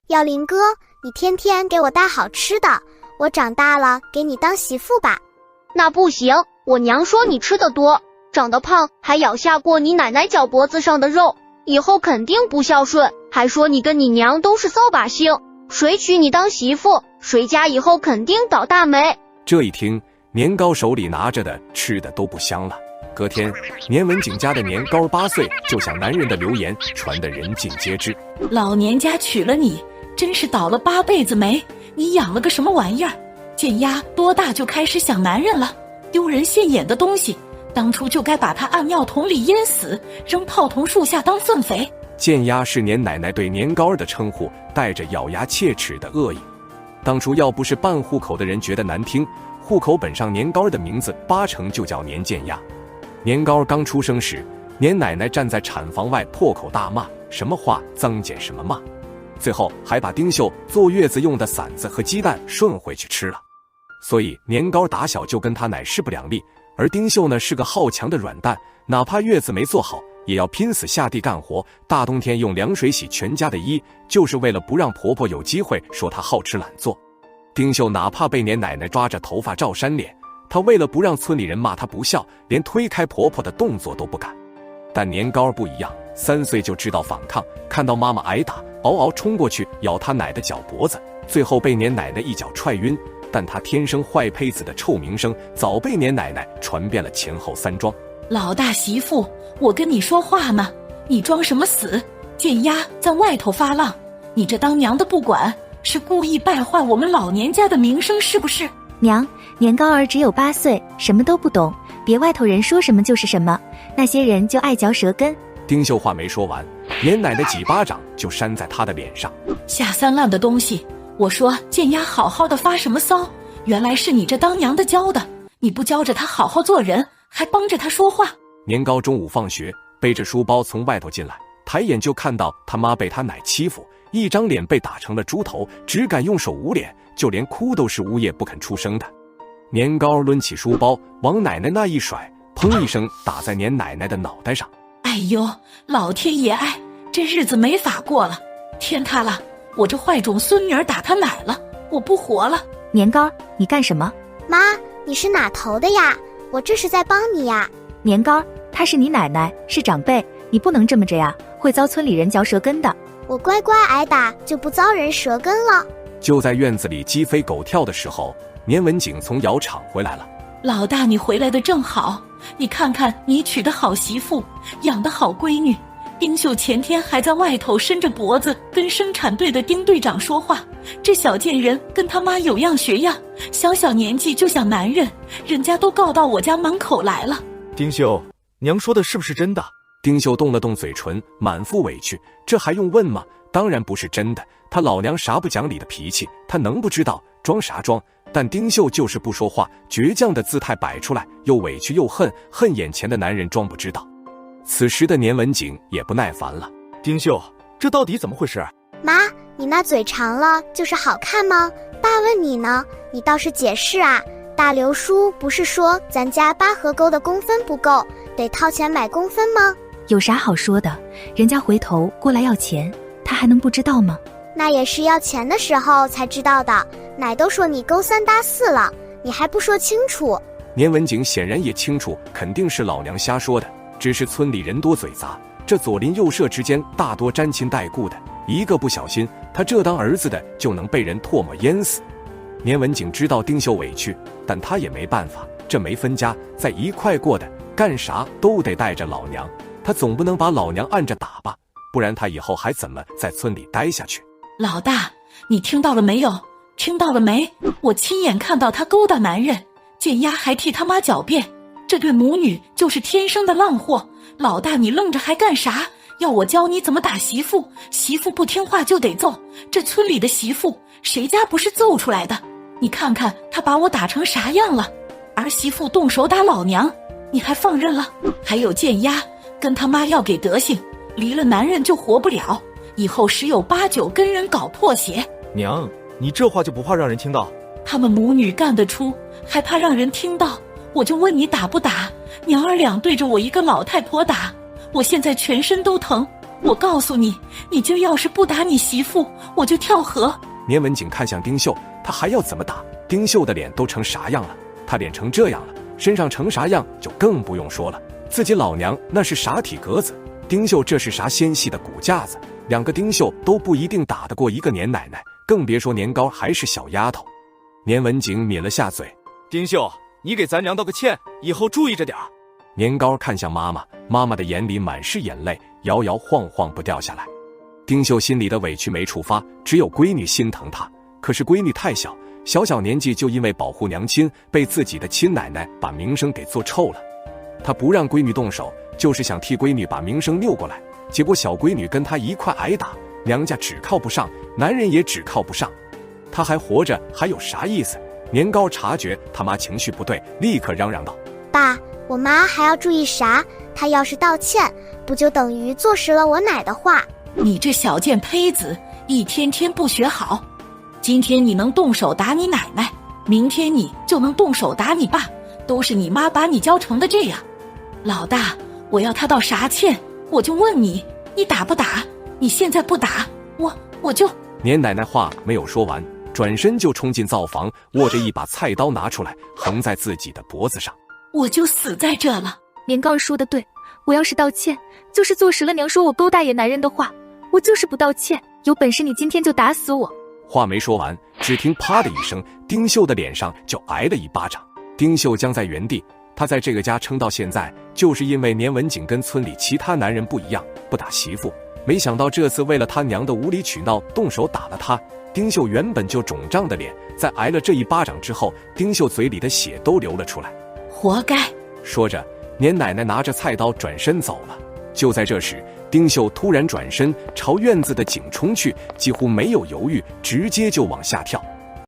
耀林哥，你天天给我带好吃的，我长大了给你当媳妇吧。那不行，我娘说你吃得多，长得胖，还咬下过你奶奶脚脖子上的肉，以后肯定不孝顺，还说你跟你娘都是扫把星，谁娶你当媳妇，谁家以后肯定倒大霉。这一听，年糕手里拿着的吃的都不香了。隔天，年文景家的年糕8岁就想男人的流言传得人尽皆知。老年家娶了你，真是倒了8辈子霉，你养了个什么玩意儿？贱丫多大就开始想男人了？丢人现眼的东西，当初就该把他按尿桶里淹死，扔炮筒树下当粪肥。贱丫是年奶奶对年糕儿的称呼，带着咬牙切齿的恶意。当初要不是办户口的人觉得难听，户口本上年糕儿的名字8成就叫年贱丫。年糕儿刚出生时，年奶奶站在产房外破口大骂，什么话脏捡什么骂，最后还把丁秀坐月子用的馓子和鸡蛋顺回去吃了。所以年糕打小就跟他奶势不两立，而丁秀呢是个好强的软蛋，哪怕月子没做好，也要拼死下地干活，大冬天用凉水洗全家的衣，就是为了不让婆婆有机会说她好吃懒做。丁秀哪怕被年奶奶抓着头发照扇脸，她为了不让村里人骂她不孝，连推开婆婆的动作都不敢。但年糕不一样，3岁就知道反抗，看到妈妈挨打，嗷嗷冲过去咬她奶的脚脖子，最后被年奶奶一脚踹晕。但她天生坏胚子的臭名声早被年奶奶传遍了前后3庄。老大媳妇，我跟你说话呢，你装什么死？贱丫在外头发浪，你这当娘的不管，是故意败坏我们老年家的名声是不是？娘，年糕儿只有8岁，什么都不懂，别外头人说什么就是什么，那些人就爱嚼舌根。丁秀话没说完，年奶奶几巴掌就扇在她的脸上。下三滥的东西！我说贱丫好好的发什么骚？原来是你这当娘的教的，你不教着她好好做人，还帮着她说话。年糕中午放学，背着书包从外头进来，抬眼就看到他妈被他奶欺负，一张脸被打成了猪头，只敢用手捂脸，就连哭都是呜咽不肯出声的。年糕抡起书包往奶奶那一甩，砰一声打在年奶奶的脑袋上。哎呦，老天爷爱，这日子没法过了，天塌了，我这坏种孙女儿打他奶了，我不活了。年糕，你干什么？妈，你是哪头的呀？我这是在帮你呀。年糕，她是你奶奶，是长辈，你不能这么着呀，会遭村里人嚼舌根的。我乖乖挨打就不遭人舌根了。就在院子里鸡飞狗跳的时候，年文景从窑厂回来了。老大，你回来的正好，你看看你娶的好媳妇，养的好闺女。丁秀前天还在外头伸着脖子跟生产队的丁队长说话，这小贱人跟他妈有样学样，小小年纪就想男人，人家都告到我家门口来了。丁秀，娘说的是不是真的？丁秀动了动嘴唇，满腹委屈，这还用问吗？当然不是真的，他老娘啥不讲理的脾气，他能不知道？装啥装？但丁秀就是不说话，倔强的姿态摆出来，又委屈又恨，恨眼前的男人装不知道。此时的年文景也不耐烦了。丁秀，这到底怎么回事？妈，你那嘴长了就是好看吗？爸问你呢，你倒是解释啊。大刘叔不是说咱家八河沟的工分不够，得掏钱买工分吗？有啥好说的？人家回头过来要钱，他还能不知道吗？那也是要钱的时候才知道的，奶都说你勾3搭4了，你还不说清楚。年文景显然也清楚，肯定是老娘瞎说的，只是村里人多嘴杂，这左邻右舍之间大多沾亲带故的，一个不小心，他这当儿子的就能被人唾沫淹死。年文景知道丁秀委屈，但他也没办法，这没分家在一块过的，干啥都得带着老娘，他总不能把老娘按着打吧，不然他以后还怎么在村里待下去？老大，你听到了没有？听到了没？我亲眼看到他勾搭男人，贱丫还替他妈狡辩，这对母女就是天生的浪货。老大，你愣着还干啥？要我教你怎么打媳妇？媳妇不听话就得揍，这村里的媳妇谁家不是揍出来的？你看看他把我打成啥样了？儿媳妇动手打老娘，你还放任了？还有贱丫跟他妈要给德行，离了男人就活不了，以后10有8九跟人搞破鞋。娘，你这话就不怕让人听到？他们母女干得出，还怕让人听到？我就问你打不打？娘儿俩对着我一个老太婆打，我现在全身都疼，我告诉你，你就要是不打你媳妇，我就跳河。年文景看向丁秀，他还要怎么打？丁秀的脸都成啥样了？他脸成这样了，身上成啥样就更不用说了。自己老娘那是啥体格子，丁秀这是啥纤细的骨架子，两个丁秀都不一定打得过一个年奶奶，更别说年糕还是小丫头。年文景抿了下嘴，丁秀，你给咱娘道个歉，以后注意着点儿。年糕看向妈妈，妈妈的眼里满是眼泪，摇摇晃晃不掉下来。丁秀心里的委屈没处发，只有闺女心疼她。可是闺女太小，小年纪就因为保护娘亲，被自己的亲奶奶把名声给做臭了。她不让闺女动手，就是想替闺女把名声拗过来。结果小闺女跟她一块挨打，娘家只靠不上，男人也只靠不上。她还活着还有啥意思？年糕察觉他妈情绪不对，立刻嚷嚷道：爸，我妈还要注意啥？她要是道歉，不就等于坐实了我奶的话？你这小贱胚子，一天天不学好。今天你能动手打你奶奶，明天你就能动手打你爸，都是你妈把你教成的这样。老大，我要他道啥歉？我就问你，你打不打？你现在不打，我就……年奶奶话没有说完，转身就冲进灶房，握着一把菜刀拿出来，横在自己的脖子上。我就死在这了。年糕儿说的对，我要是道歉，就是坐实了娘说我勾搭野男人的话。我就是不道歉，有本事你今天就打死我！话没说完，只听啪的一声，丁秀的脸上就挨了一巴掌。丁秀僵在原地，他在这个家撑到现在，就是因为年文景跟村里其他男人不一样，不打媳妇。没想到这次为了他娘的无理取闹，动手打了他。丁秀原本就肿胀的脸，在挨了这一巴掌之后，丁秀嘴里的血都流了出来。活该！说着，年奶奶拿着菜刀转身走了。就在这时，丁秀突然转身朝院子的井冲去，几乎没有犹豫，直接就往下跳。